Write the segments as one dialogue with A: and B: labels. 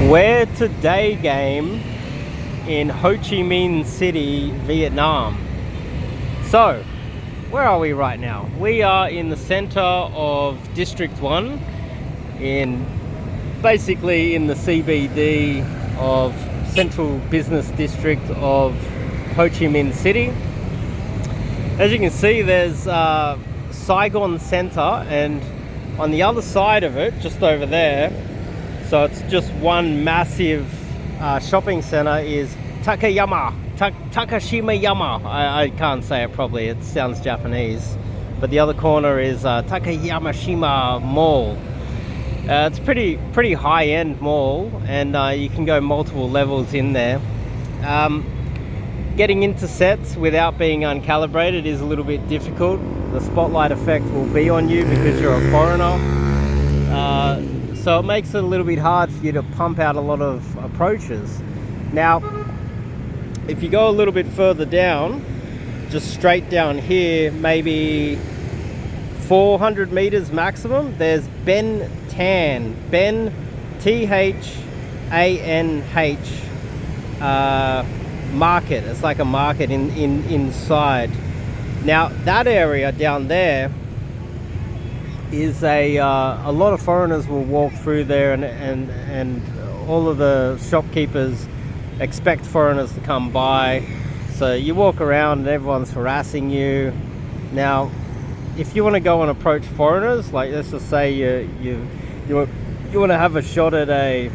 A: Where to day game in Ho Chi Minh City, Vietnam. So, where are we right now? We are in the center of District 1, basically in the CBD of Central Business District of Ho Chi Minh City. As you can see, there's Saigon Center, and on the other side of it, just over there, so it's just one massive shopping center, is Takashima Yama. I can't say it properly, it sounds Japanese. But the other corner is Takayamashima Mall. It's pretty high-end mall, and you can go multiple levels in there. Getting into sets without being uncalibrated is a little bit difficult. The spotlight effect will be on you because you're a foreigner. So it makes it a little bit hard for you to pump out a lot of approaches. Now, if you go a little bit further down, just straight down here, maybe 400 meters maximum, there's Ben Thanh, T-H-A-N-H market. It's like a market inside. Now that area down there is a lot of foreigners will walk through there, and all of the shopkeepers expect foreigners to come by. So you walk around and everyone's harassing you. Now, if you want to go and approach foreigners, like let's just say you want to have a shot at a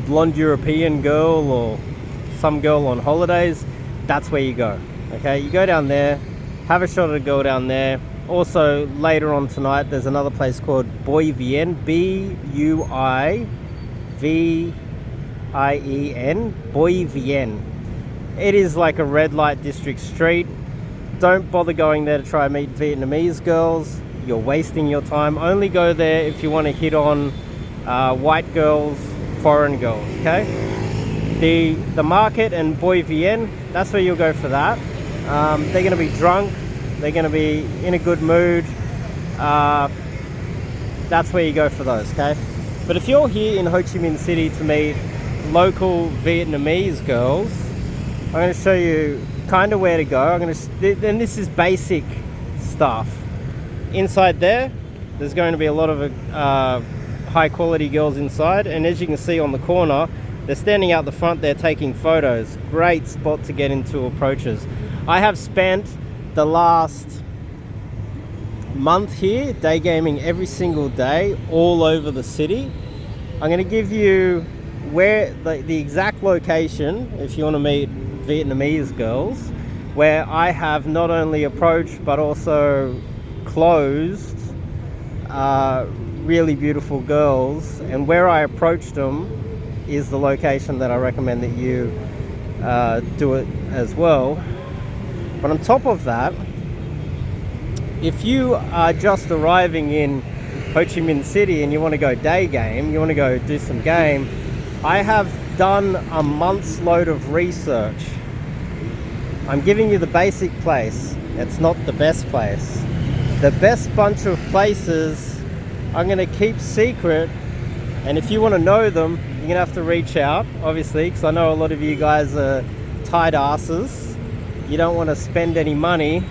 A: blonde European girl or some girl on holidays, that's where you go. Okay, you go down there, have a shot at a girl down there. Also, later on tonight, there's another place called Bui Vien, B-U-I-V-I-E-N, Bui Vien. It is like a red light district street. Don't bother going there to try and meet Vietnamese girls. You're wasting your time. Only go there if you want to hit on white girls, foreign girls, okay? The market and Bui Vien, that's where you'll go for that. They're going to be drunk. They're going to be in a good mood. That's where you go for those, okay? But if you're here in Ho Chi Minh City to meet local Vietnamese girls, I'm going to show you kind of where to go. And this is basic stuff. Inside there's going to be a lot of high quality girls inside. And as you can see on the corner, they're standing out the front, they're taking photos. Great spot to get into approaches. I have spent the last month here day gaming every single day all over the city. I'm going to give you where the exact location if you want to meet Vietnamese girls, where I have not only approached but also closed really beautiful girls, and where I approached them is the location that I recommend that you do it as well. But on top of that, if you are just arriving in Ho Chi Minh City and you want to go day game, you want to go do some game, I have done a month's load of research. I'm giving you the basic place. It's not the best place. The best bunch of places I'm going to keep secret, and if you want to know them, you're going to have to reach out, obviously, because I know a lot of you guys are tight asses. You don't want to spend any money.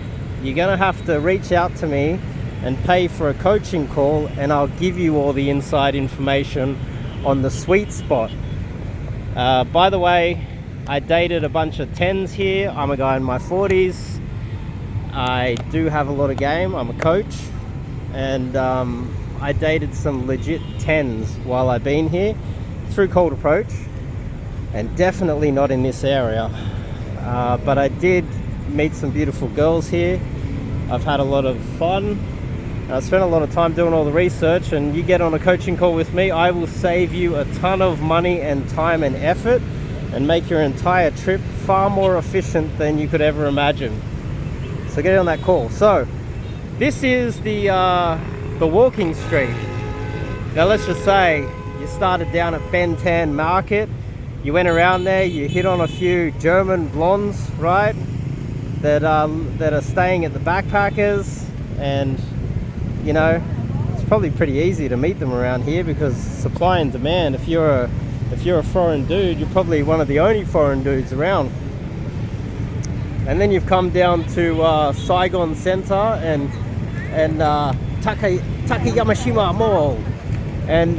A: You're going to have to reach out to me and pay for a coaching call, and I'll give you all the inside information on the sweet spot. By the way, I dated a bunch of 10s here. I'm a guy in my 40s. I do have a lot of game. I'm a coach, and I dated some legit 10s while I've been here through cold approach, and definitely not in this area. But I did meet some beautiful girls here. I've had a lot of fun. I spent a lot of time doing all the research, and you get on a coaching call with me, I will save you a ton of money and time and effort and make your entire trip far more efficient than you could ever imagine. So get on that call. So this is the walking street. Now let's just say you started down at Ben Thanh Market. You went around there, you hit on a few German blondes, right? That are staying at the backpackers, and it's probably pretty easy to meet them around here because supply and demand. If you're if you're a foreign dude, you're probably one of the only foreign dudes around. And then you've come down to Saigon Center and Takayamashima Mall, and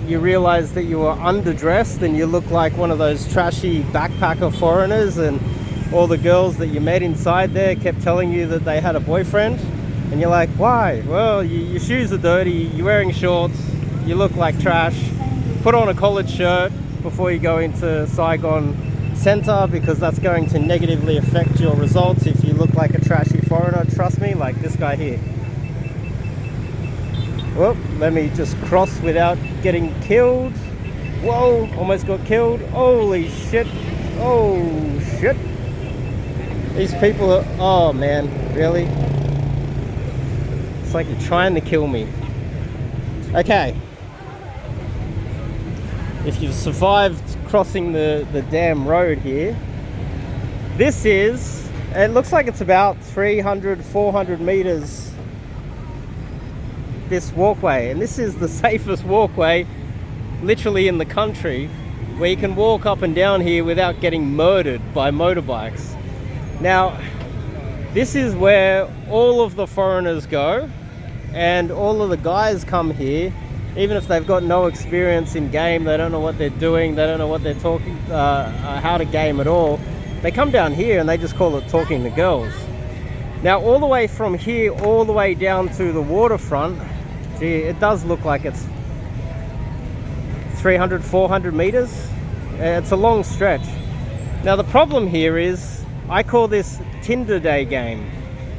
A: you realize that you were underdressed and you look like one of those trashy backpacker foreigners, and all the girls that you met inside there kept telling you that they had a boyfriend, and you're like, why? Well, your shoes are dirty, you're wearing shorts, you look like trash. Put on a collared shirt before you go into Saigon Center, because that's going to negatively affect your results if you look like a trashy foreigner. Trust me, like this guy here. Well, let me just cross without getting killed. Whoa, almost got killed. Holy shit. Oh shit. These people are, oh man, really? It's like you're trying to kill me. Okay. If you've survived crossing the damn road here, this is, it looks like it's about 300-400 meters, this walkway, and this is the safest walkway literally in the country, where you can walk up and down here without getting murdered by motorbikes. Now this is where all of the foreigners go, and all of the guys come here. Even if they've got no experience in game, they don't know what they're doing, they don't know what they're talking, how to game at all, they come down here and they just call it talking to girls. Now all the way from here all the way down to the waterfront, gee, it does look like it's 300-400 meters. It's a long stretch. Now the problem here is, I call this Tinder Day game,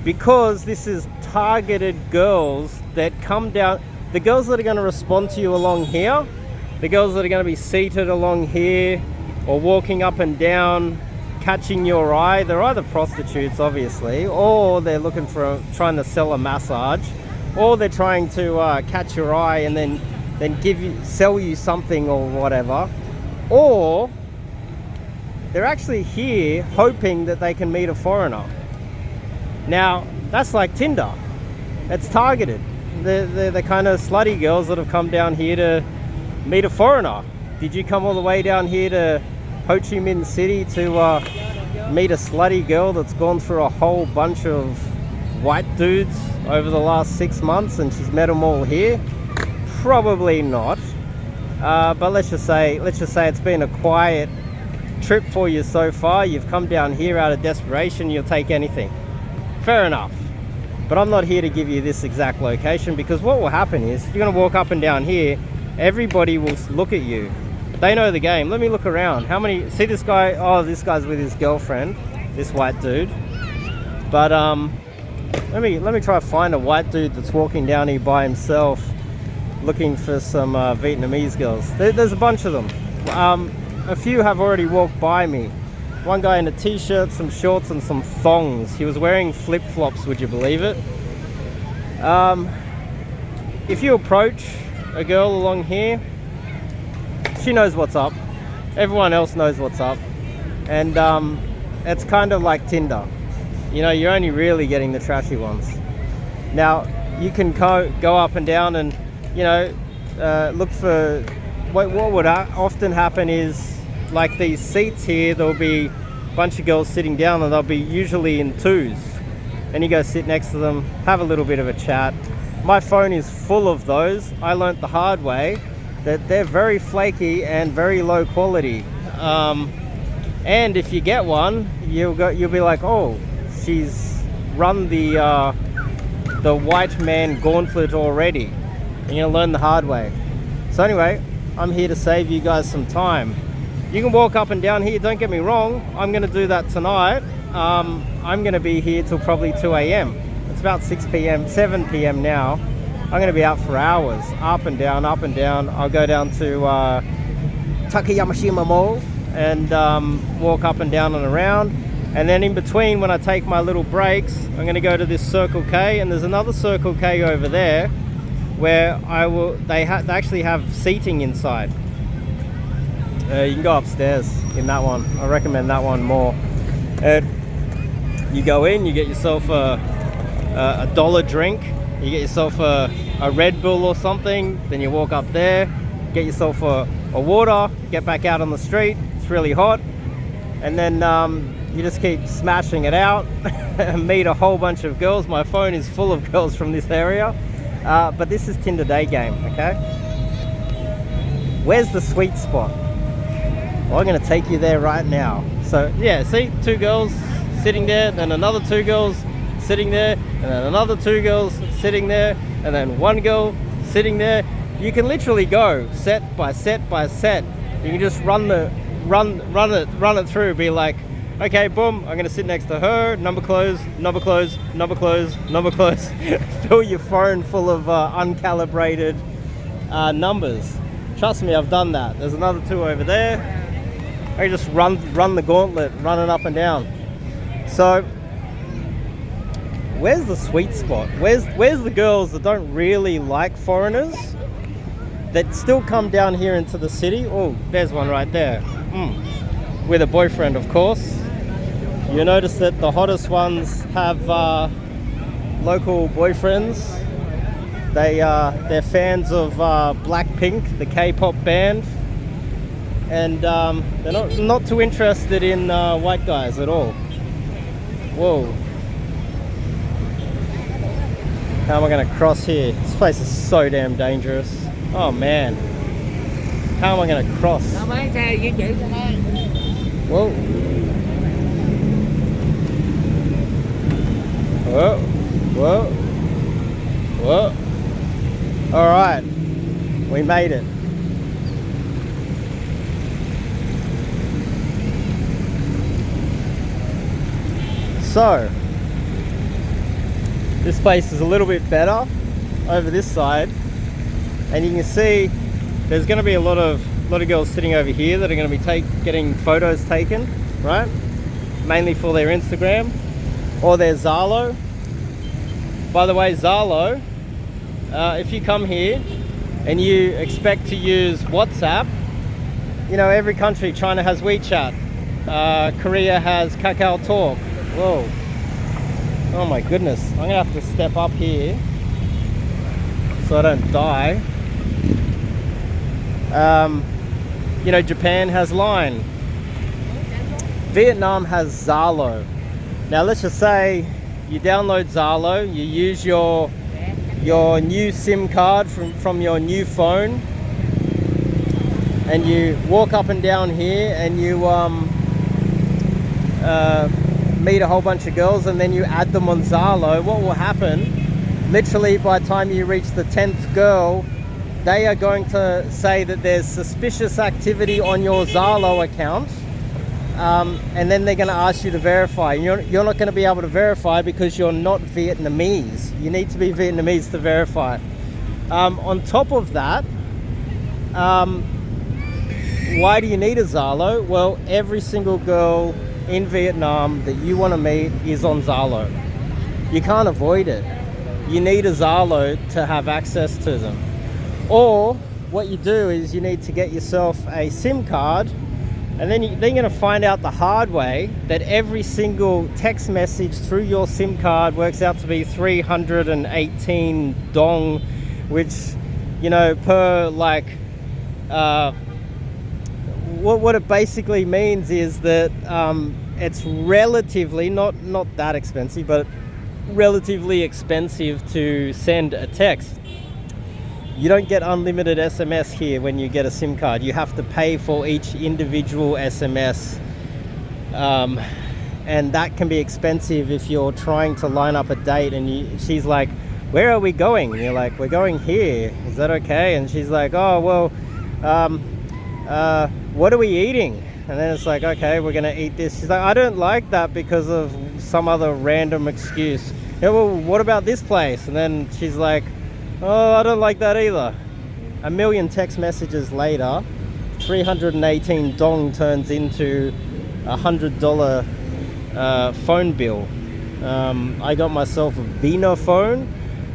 A: because this is targeted girls that come down. The girls that are going to respond to you along here, the girls that are going to be seated along here or walking up and down, catching your eye, they're either prostitutes obviously, or they're looking for trying to sell a massage, or they're trying to catch your eye and then sell you something or whatever, or they're actually here hoping that they can meet a foreigner. Now that's like Tinder, it's targeted. They're the kind of slutty girls that have come down here to meet a foreigner. Did you come all the way down here to Ho Chi Minh City to meet a slutty girl that's gone through a whole bunch of white dudes over the last 6 months and she's met them all here? Probably not. But let's just say it's been a quiet trip for you so far. You've come down here out of desperation, you'll take anything. Fair enough. But I'm not here to give you this exact location, because what will happen is you're going to walk up and down here, everybody will look at you. They know the game. Let me look around. How many, see this guy? Oh, this guy's with his girlfriend, this white dude. But let me try to find a white dude that's walking down here by himself looking for some Vietnamese girls. There's a bunch of them. A few have already walked by me. One guy in a t-shirt, some shorts and some thongs. He was wearing flip-flops, would you believe it? If you approach a girl along here, she knows what's up. Everyone else knows what's up. And it's kind of like Tinder. You know, you're only really getting the trashy ones. Now, you can go up and down and, you know, look for... What would often happen is, like these seats here, there'll be a bunch of girls sitting down and they'll be usually in twos. And you go sit next to them, have a little bit of a chat. My phone is full of those. I learnt the hard way that they're very flaky and very low quality. And if you get one, you'll be like, oh, she's run the white man gauntlet already. And you'll learn the hard way. So anyway, I'm here to save you guys some time. You can walk up and down here, don't get me wrong. I'm going to do that tonight. I'm going to be here till probably 2 a.m. It's about 6 p.m., 7 p.m. now. I'm going to be out for hours, up and down, up and down. I'll go down to Takayamashima Mall and walk up and down and around. And then in between, when I take my little breaks, I'm going to go to this Circle K, and there's another Circle K over there where they actually have seating inside. You can go upstairs in that one. I recommend that one more. You go in, you get yourself a dollar drink, you get yourself a Red Bull or something, then you walk up there, get yourself a or water, get back out on the street. It's really hot. And then you just keep smashing it out and meet a whole bunch of girls. My phone is full of girls from this area. But this is Tinder day game, okay? Where's the sweet spot? Well, I'm gonna take you there right now. So yeah, see, 2 girls sitting there, then another 2 girls sitting there, and then another 2 girls sitting there, and then 1 girl sitting there. You can literally go set by set by set. You can just run it through. Be like, okay, boom, I'm gonna sit next to her. Number close, number close, number close, number close. Fill your phone full of uncalibrated numbers. Trust me, I've done that. There's another 2 over there. I just run the gauntlet, running up and down. So, where's the sweet spot? Where's the girls that don't really like foreigners, that still come down here into the city? Oh, there's one right there. With a boyfriend, of course. You notice that the hottest ones have local boyfriends. They're fans of Blackpink, the K-pop band, and they're not too interested in white guys at all. Whoa. How am I going to cross here? This place is so damn dangerous. Oh man. How am I going to cross? Whoa. Whoa. Whoa. Whoa. Alright. We made it. So, this place is a little bit better over this side, and you can see there's going to be a lot of girls sitting over here that are going to be getting photos taken, right? Mainly for their Instagram or their Zalo. By the way, Zalo, if you come here and you expect to use WhatsApp, you know, every country, China has WeChat, Korea has Kakao Talk. Whoa. Oh my goodness. I'm gonna have to step up here so I don't die. You know, Japan has Line. Vietnam has Zalo. Now let's just say you download Zalo, you use your new SIM card from your new phone, and you walk up and down here and you meet a whole bunch of girls, and then you add them on Zalo. What will happen, literally by the time you reach the 10th girl, they are going to say that there's suspicious activity on your Zalo account, and then they're going to ask you to verify. You're not going to be able to verify because you're not Vietnamese. You need to be Vietnamese to verify. On top of that, why do you need a Zalo? Well, every single girl in Vietnam that you want to meet is on Zalo. You can't avoid it. You need a Zalo to have access to them. Or what you do is you need to get yourself a SIM card, and then you're going to find out the hard way that every single text message through your SIM card works out to be 318 dong, which, you know, per like what it basically means is that it's relatively not that expensive, but relatively expensive to send a text. You don't get unlimited SMS here when you get a SIM card. You have to pay for each individual SMS, and that can be expensive if you're trying to line up a date and she's like, where are we going? And you're like, we're going here, is that okay? And she's like, oh well, what are we eating? And then it's like, okay, we're gonna eat this. She's like, I don't like that because of some other random excuse. Yeah, well, what about this place? And then she's like, oh, I don't like that either. A million text messages later, 318 dong turns into $100 phone bill. I got myself a Vina phone,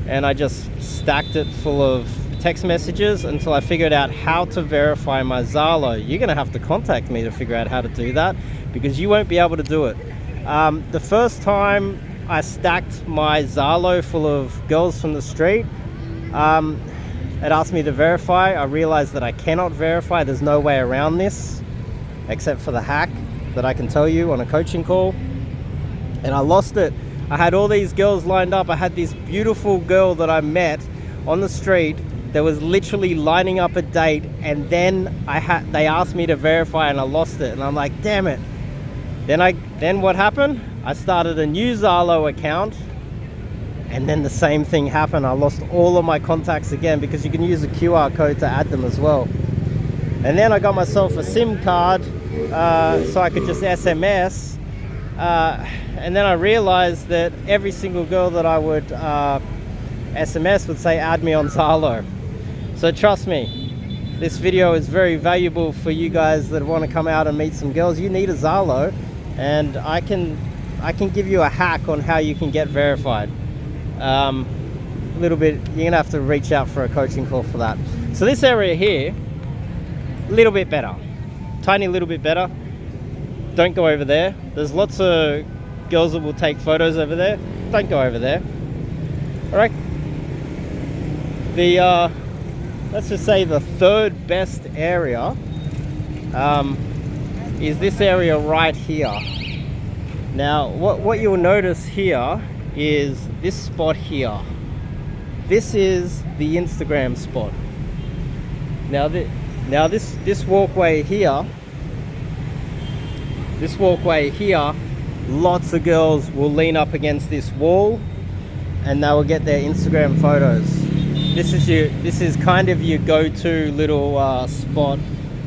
A: and I just stacked it full of text messages until I figured out how to verify my Zalo. You're gonna have to contact me to figure out how to do that, because you won't be able to do it. The first time I stacked my Zalo full of girls from the street, It asked me to verify. I realized that I cannot verify. There's no way around this except for the hack that I can tell you on a coaching call. And I lost it. I had all these girls lined up. I had this beautiful girl that I met on the street that was literally lining up a date, and then they asked me to verify and I lost it. And I'm like, damn it. Then what happened? I started a new Zalo account, and then the same thing happened. I lost all of my contacts again, because you can use a QR code to add them as well. And then I got myself a SIM card so I could just SMS. And then I realized that every single girl that I would SMS would say add me on Zalo. So trust me, this video is very valuable for you guys that want to come out and meet some girls. You need a Zalo, and I can give you a hack on how you can get verified. A little bit, you're gonna have to reach out for a coaching call for that. So this area here, a little bit better, tiny little bit better. Don't go over there. There's lots of girls that will take photos over there. Don't go over there. All right. The let's just say the third best area is this area right here. Now, what you'll notice here is this spot here. This is the Instagram spot. Now this walkway here. This walkway here, lots of girls will lean up against this wall and they will get their Instagram photos. This is kind of your go-to little spot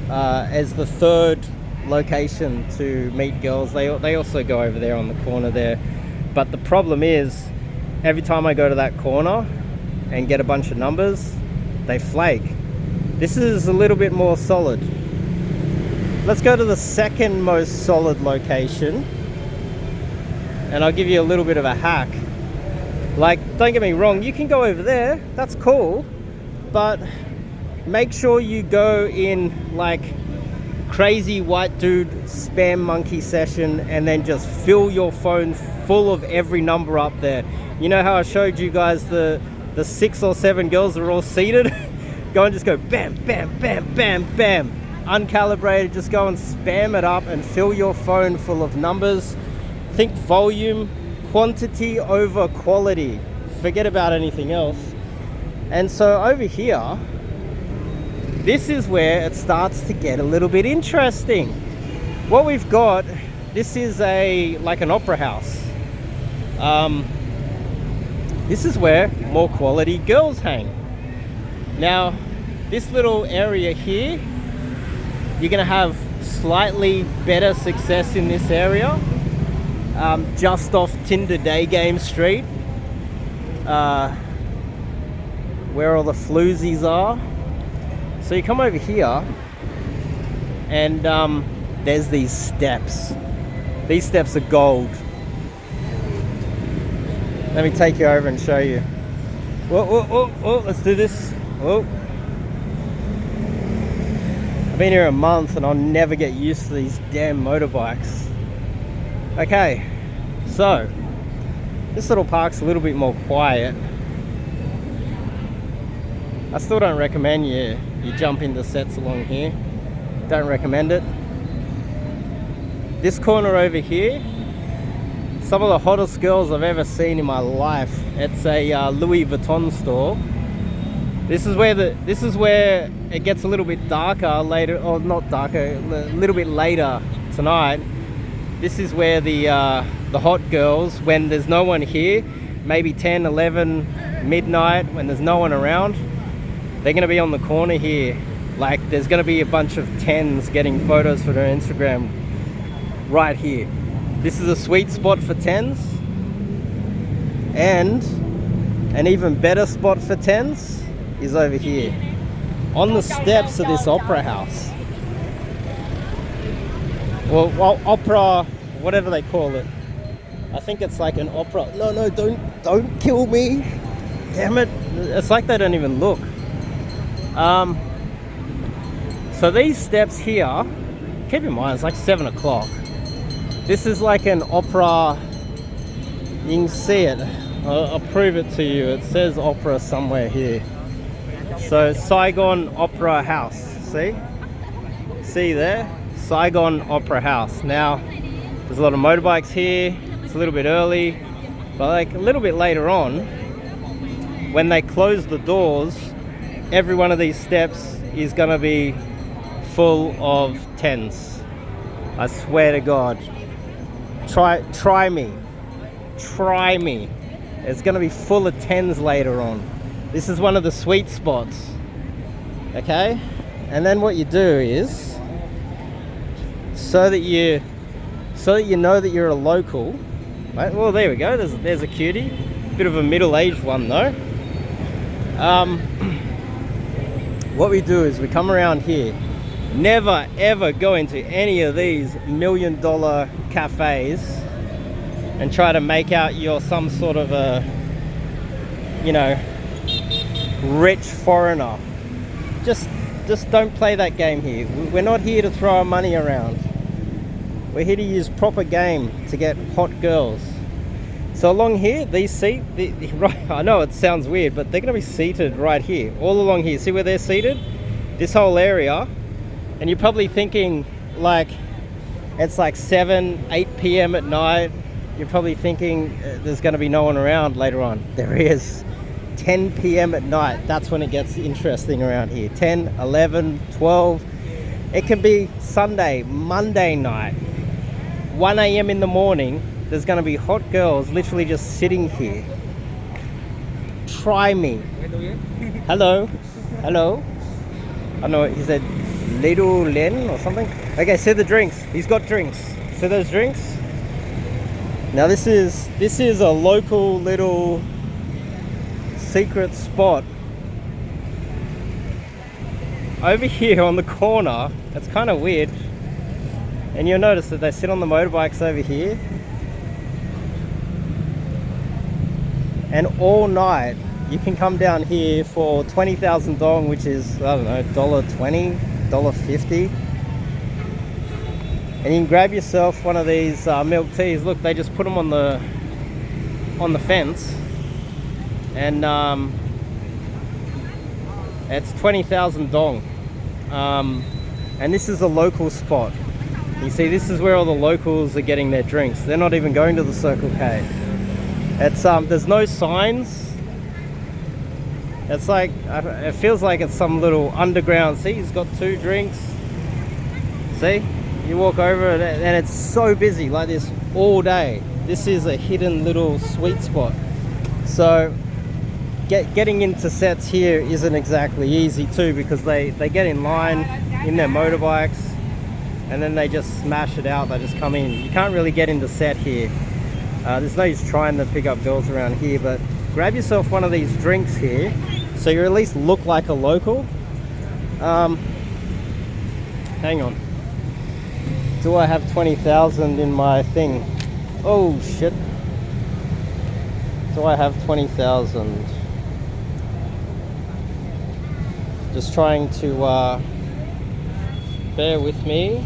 A: as the third location to meet girls. They also go over there on the corner there. But the problem is, every time I go to that corner and get a bunch of numbers, they flake. This is a little bit more solid. Let's go to the second most solid location, and I'll give you a little bit of a hack. Like, don't get me wrong, you can go over there, that's cool, but make sure you go in like crazy white dude spam monkey session, and then just fill your phone full of every number up there. You know how I showed you guys the 6 or 7 girls that are all seated? Go and just go bam, bam, bam, bam, bam. Uncalibrated, just go and spam it up and fill your phone full of numbers. Think volume, quantity over quality. Forget about anything else. And so over here, this is where it starts to get a little bit interesting. What we've got, this is like an opera house. This is where more quality girls hang. Now, this little area here, you're gonna have slightly better success in this area, just off Tinder Day Game Street, where all the floozies are. So you come over here, and there's these steps. These steps are gold. Let me take you over and show you. Whoa, let's do this. Whoa. I've been here a month and I'll never get used to these damn motorbikes. Okay, so this little park's a little bit more quiet. I still don't recommend you jump into sets along here. Don't recommend it. This corner over here, some of the hottest girls I've ever seen in my life. It's a Louis Vuitton store. This is where it gets a little bit darker later, or not darker, a little bit later tonight. This is where the hot girls, when there's no one here, maybe 10, 11, midnight, when there's no one around, they're gonna be on the corner here. Like, there's gonna be a bunch of 10s getting photos for their Instagram right here. This is a sweet spot for 10s, and an even better spot for 10s is over here on the steps of this opera house. Well, opera, whatever they call it. I think it's like an opera. No, don't kill me. Damn it. It's like they don't even look. So these steps here, keep in mind, it's like 7 o'clock. This is like an opera. You can see it. I'll prove it to you. It says opera somewhere here. So Saigon Opera House, see there, Saigon Opera House. Now there's a lot of motorbikes here. It's a little bit early, but like a little bit later on, when they close the doors, every one of these steps is gonna be full of tens. I swear to God. Try me. It's gonna be full of tens later on. This is one of the sweet spots. Okay? And then what you do is, so that you know that you're a local, right? Well, there we go. There's a cutie. Bit of a middle-aged one though. What we do is we come around here. Never ever go into any of these $1 million cafes and try to make out you're some sort of a, you know, rich foreigner. Just don't play that game here. We're not here to throw our money around. We're here to use proper game to get hot girls. So along here, these seats, right, I know it sounds weird, but they're going to be seated right here, all along here. See where they're seated? This whole area. And you're probably thinking, like, it's like 7, 8 p.m. at night. You're probably thinking there's going to be no one around later on. There is. 10 p.m. at night, that's when it gets interesting around here. 10, 11, 12. It can be Sunday, Monday night. 1 a.m. in the morning. There's going to be hot girls literally just sitting here. Try me. Hello. Hello. I don't know, he said Little Len or something. Okay, see the drinks. He's got drinks. See those drinks? Now this is a local little secret spot. Over here on the corner, it's kind of weird. And you'll notice that they sit on the motorbikes over here. And all night you can come down here for 20,000 dong, which is, I don't know, $1.20, $1.50. And you can grab yourself one of these milk teas. Look, they just put them on the fence. And it's 20,000 dong. And this is a local spot. You see, this is where all the locals are getting their drinks. They're not even going to the Circle K. It's there's no signs. It's like, it feels like it's some little underground. See, he's got 2 drinks. See, you walk over and it's so busy like this all day. This is a hidden little sweet spot. So getting into sets here isn't exactly easy too, because they get in line in their motorbikes and then they just smash it out. They just come in. You can't really get into set here. There's no use trying to pick up girls around here, but grab yourself one of these drinks here so you at least look like a local. Hang on. Do I have 20,000 in my thing? Oh shit. Do I have 20,000? Just trying to bear with me.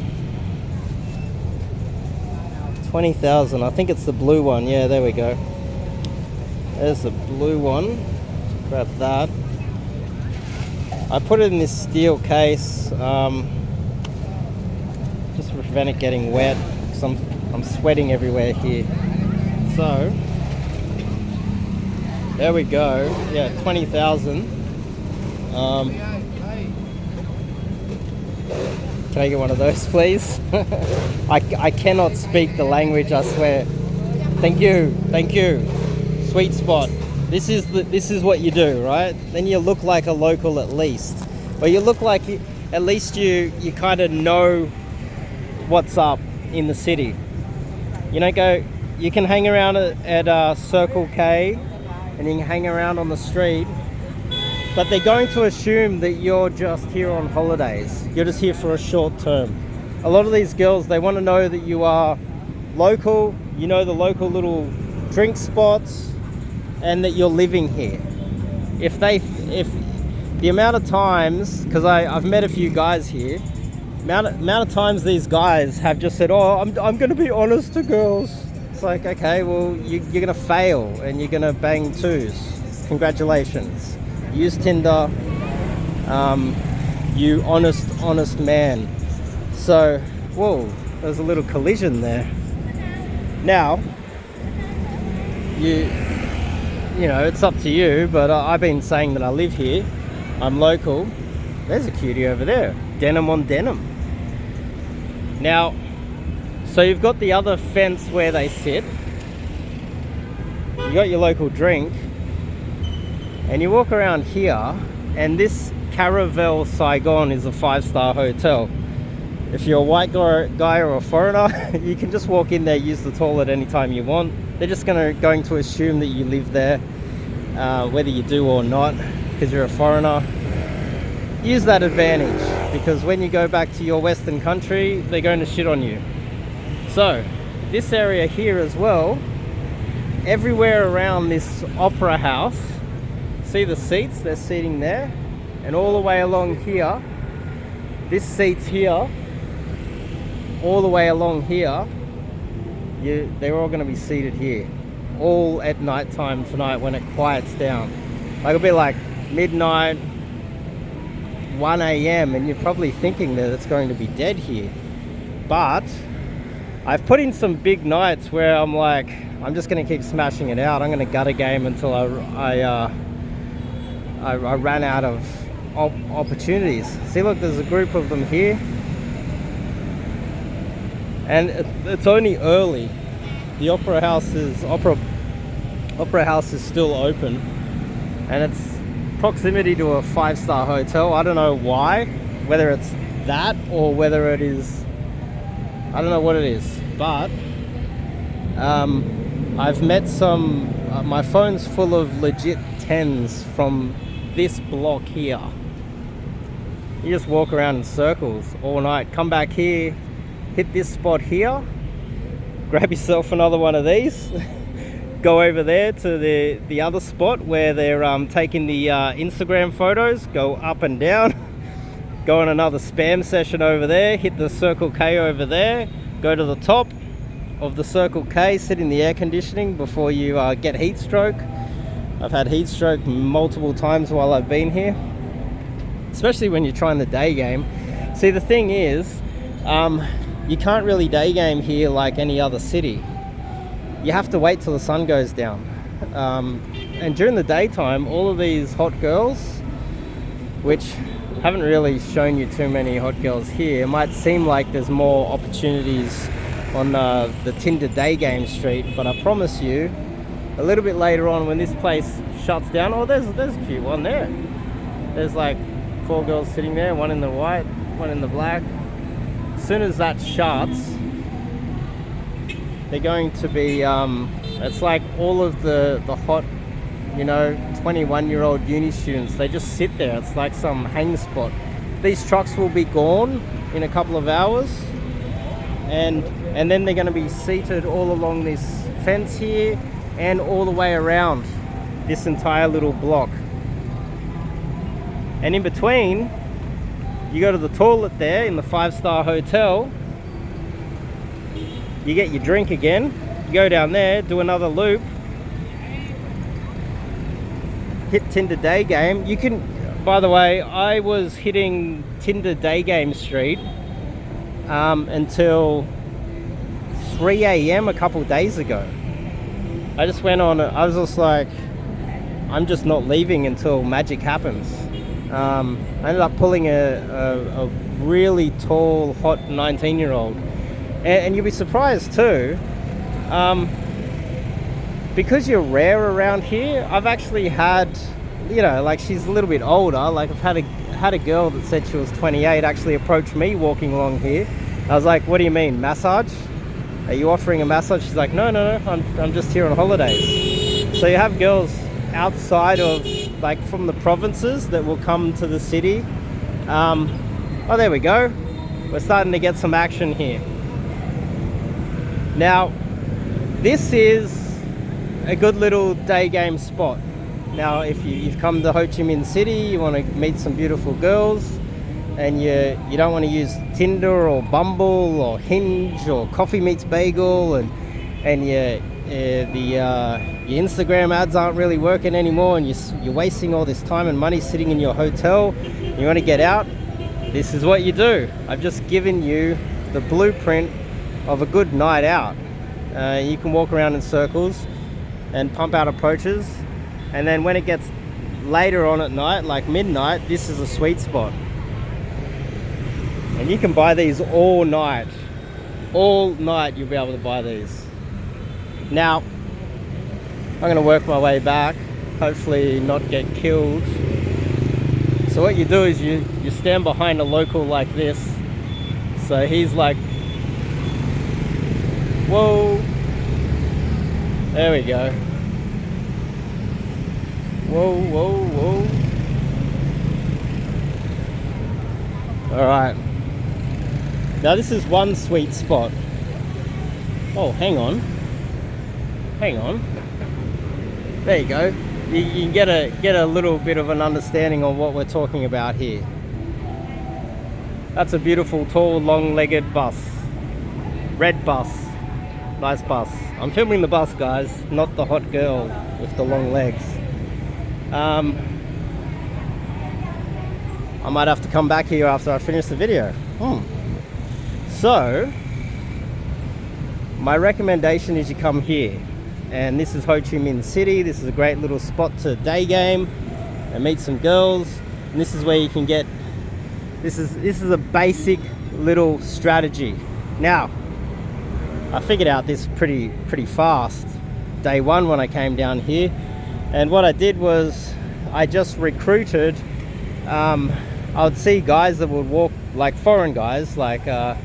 A: 20,000. I think it's the blue one. Yeah, there we go. There's the blue one. Grab that. I put it in this steel case just to prevent it getting wet, because I'm sweating everywhere here. So there we go. Yeah, 20,000. Can I get one of those, please? I cannot speak the language, I swear. Thank you. Sweet spot. This is what you do, right? Then you look like a local at least. Or you look like at least you kind of know what's up in the city. You don't go. You can hang around at Circle K, and you can hang around on the street. But they're going to assume that you're just here on holidays. You're just here for a short term. A lot of these girls, they want to know that you are local, you know the local little drink spots, and that you're living here. If the amount of times, because I've met a few guys here, amount of times these guys have just said, oh, I'm going to be honest to girls. It's like, okay, well, you're going to fail and you're going to bang twos. Congratulations. Use Tinder, You honest man. So, whoa, there's a little collision there. Now, you know, it's up to you, but I've been saying that I live here. I'm local. There's a cutie over there, denim on denim. Now, so you've got the other fence where they sit. You got your local drink, and you walk around here, and this Caravel Saigon is a 5-star hotel. If you're a white guy or a foreigner, you can just walk in there, use the toilet anytime you want. They're just going to assume that you live there, whether you do or not, because you're a foreigner. Use that advantage, because when you go back to your Western country, they're going to shit on you. So, this area here as well, everywhere around this opera house, see the seats? They're seating there, and all the way along here, this seat's here, all the way along here, they're all going to be seated here, all at night time tonight when it quiets down. Like, it'll be like midnight, 1 a.m. and you're probably thinking that it's going to be dead here. But I've put in some big nights where I'm like, I'm just going to keep smashing it out. I'm going to gut a game until I ran out of opportunities. See, look, there's a group of them here, and it's only early. The opera house is still open, and it's proximity to a 5-star hotel. I don't know why, whether it's that or whether it is, I don't know what it is, but I've met some, my phone's full of legit 10s from this block here. You just walk around in circles all night, come back here, hit this spot here, grab yourself another one of these, go over there to the other spot where they're taking the Instagram photos, go up and down, go on another spam session over there, hit the Circle K over there, go to the top of the Circle K, sit in the air conditioning before you get heat stroke. I've had heat stroke multiple times while I've been here, especially when you're trying the day game. See, the thing is, you can't really day game here like any other city. You have to wait till the sun goes down. And during the daytime, all of these hot girls, which haven't really shown you too many hot girls here, it might seem like there's more opportunities on the Tinder day game street, but I promise you, a little bit later on when this place shuts down, oh, there's a cute one there. There's like 4 girls sitting there, one in the white, one in the black. As soon as that shuts, they're going to be, it's like all of the hot, you know, 21-year-old uni students, they just sit there. It's like some hang spot. These trucks will be gone in a couple of hours, and then they're going to be seated all along this fence here and all the way around this entire little block. And in between, you go to the toilet there in the 5-star hotel, you get your drink again, you go down there, do another loop, hit Tinder day game. You can, by the way, I was hitting Tinder day game street until 3 a.m. a couple days ago. I just went on, I was just like, I'm just not leaving until magic happens. I ended up pulling a really tall, hot 19-year-old. And you'll be surprised too, because you're rare around here. I've actually had, you know, like, she's a little bit older. Like, I've had a girl that said she was 28 actually approach me walking along here. I was like, what do you mean, massage? Are you offering a massage? She's like, no, I'm just here on holidays. So you have girls outside of, like, from the provinces that will come to the city. Oh, there we go. We're starting to get some action here. Now, this is a good little day game spot. Now, if you've come to Ho Chi Minh City, you want to meet some beautiful girls, and you don't want to use Tinder or Bumble or Hinge or Coffee Meets Bagel, and your Instagram ads aren't really working anymore, and you're wasting all this time and money sitting in your hotel, You want to get out, this is what you do. I've just given you the blueprint of a good night out. You can walk around in circles and pump out approaches, and then when it gets later on at night, like midnight, this is a sweet spot. And you can buy these all night. All night you'll be able to buy these. Now, I'm going to work my way back, hopefully not get killed. So what you do is you stand behind a local like this. So he's like, whoa, there we go. Whoa, whoa, whoa. All right. Now this is one sweet spot. Oh, hang on. Hang on. There you go. You can get a little bit of an understanding of what we're talking about here. That's a beautiful, tall, long-legged bus. Red bus. Nice bus. I'm filming the bus, guys, not the hot girl with the long legs. I might have to come back here after I finish the video. So, my recommendation is you come here. And this is Ho Chi Minh City. This is a great little spot to day game and meet some girls. And this is where you can get, this is a basic little strategy. Now, I figured out this pretty fast. Day one when I came down here. And what I did was I just recruited, I would see guys that would walk, like foreign guys, like I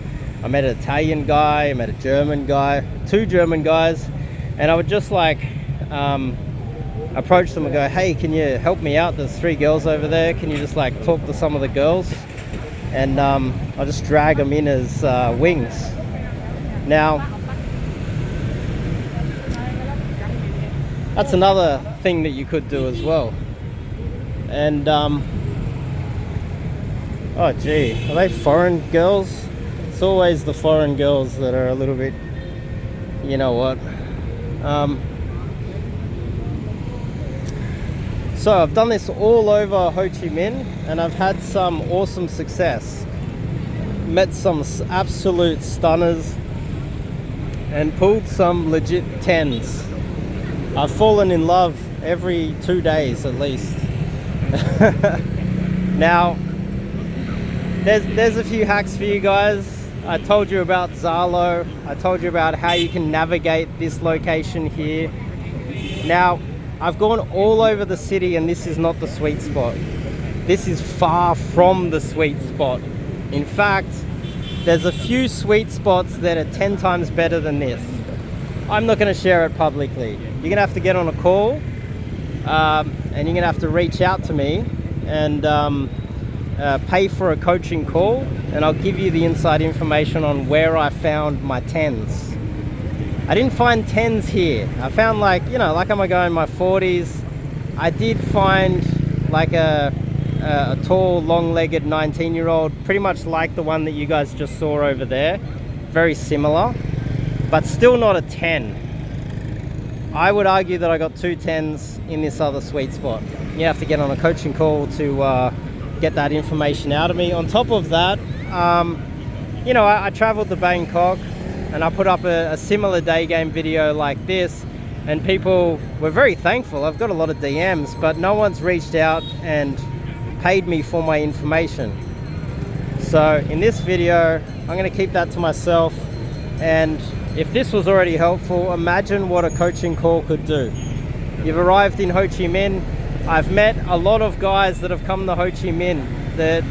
A: met an Italian guy, I met a German guy, 2 German guys. And I would just like approach them and go, hey, can you help me out? There's 3 girls over there. Can you just like talk to some of the girls? And I'll just drag them in as wings. Now, that's another thing that you could do as well. And, oh gee, are they foreign girls? It's always the foreign girls that are a little bit, you know what? So I've done this all over Ho Chi Minh and I've had some awesome success. Met some absolute stunners and pulled some legit 10s. I've fallen in love every 2 days at least. Now, there's a few hacks for you guys. I told you about Zalo. I told you about how you can navigate this location here. Now, I've gone all over the city and this is not the sweet spot. This is far from the sweet spot. In fact, there's a few sweet spots that are 10 times better than this. I'm not going to share it publicly. You're going to have to get on a call and you're going to have to reach out to me and pay for a coaching call, and I'll give you the inside information on where I found my 10s. I didn't find 10s here. I found, like, you know, like I'm going to go in my 40s. I did find like a tall, long-legged 19-year-old, pretty much like the one that you guys just saw over there. Very similar, but still not a 10. I would argue that I got 2 10s in this other sweet spot. You have to get on a coaching call to get that information out of me. On top of that, you know, I traveled to Bangkok and I put up a similar day game video like this, and people were very thankful. I've got a lot of DMs, but no one's reached out and paid me for my information. So in this video, I'm going to keep that to myself, and if this was already helpful, imagine what a coaching call could do. You've arrived in Ho Chi Minh. I've met a lot of guys that have come to Ho Chi Minh, the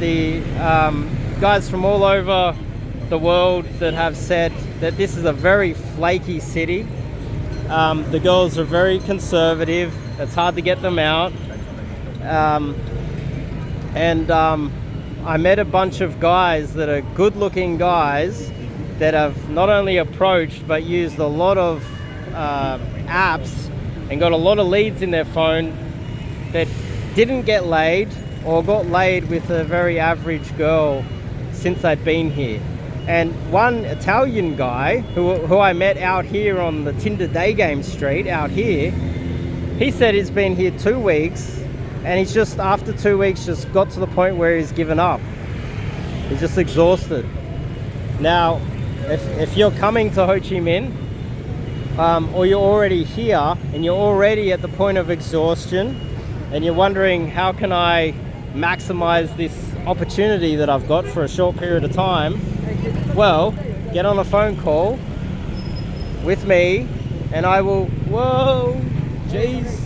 A: guys from all over the world that have said that this is a very flaky city. The girls are very conservative. It's hard to get them out. I met a bunch of guys that are good-looking guys that have not only approached but used a lot of apps and got a lot of leads in their phone that didn't get laid or got laid with a very average girl since they'd been here. And one Italian guy who I met out here on the Tinder day game street out here, he said he's been here 2 weeks And he's just, after 2 weeks, just got to the point where he's given up. He's just exhausted. Now, if you're coming to Ho Chi Minh, or you're already here and you're already at the point of exhaustion, and you're wondering, how can I maximize this opportunity that I've got for a short period of time? Well, get on a phone call with me and I will, whoa, jeez.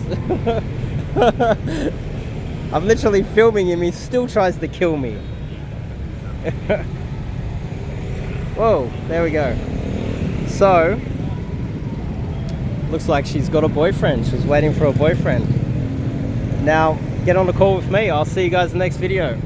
A: I'm literally filming him, he still tries to kill me. Whoa, there we go. So, looks like she's got a boyfriend. She's waiting for a boyfriend. Now, get on the call with me. I'll see you guys in the next video.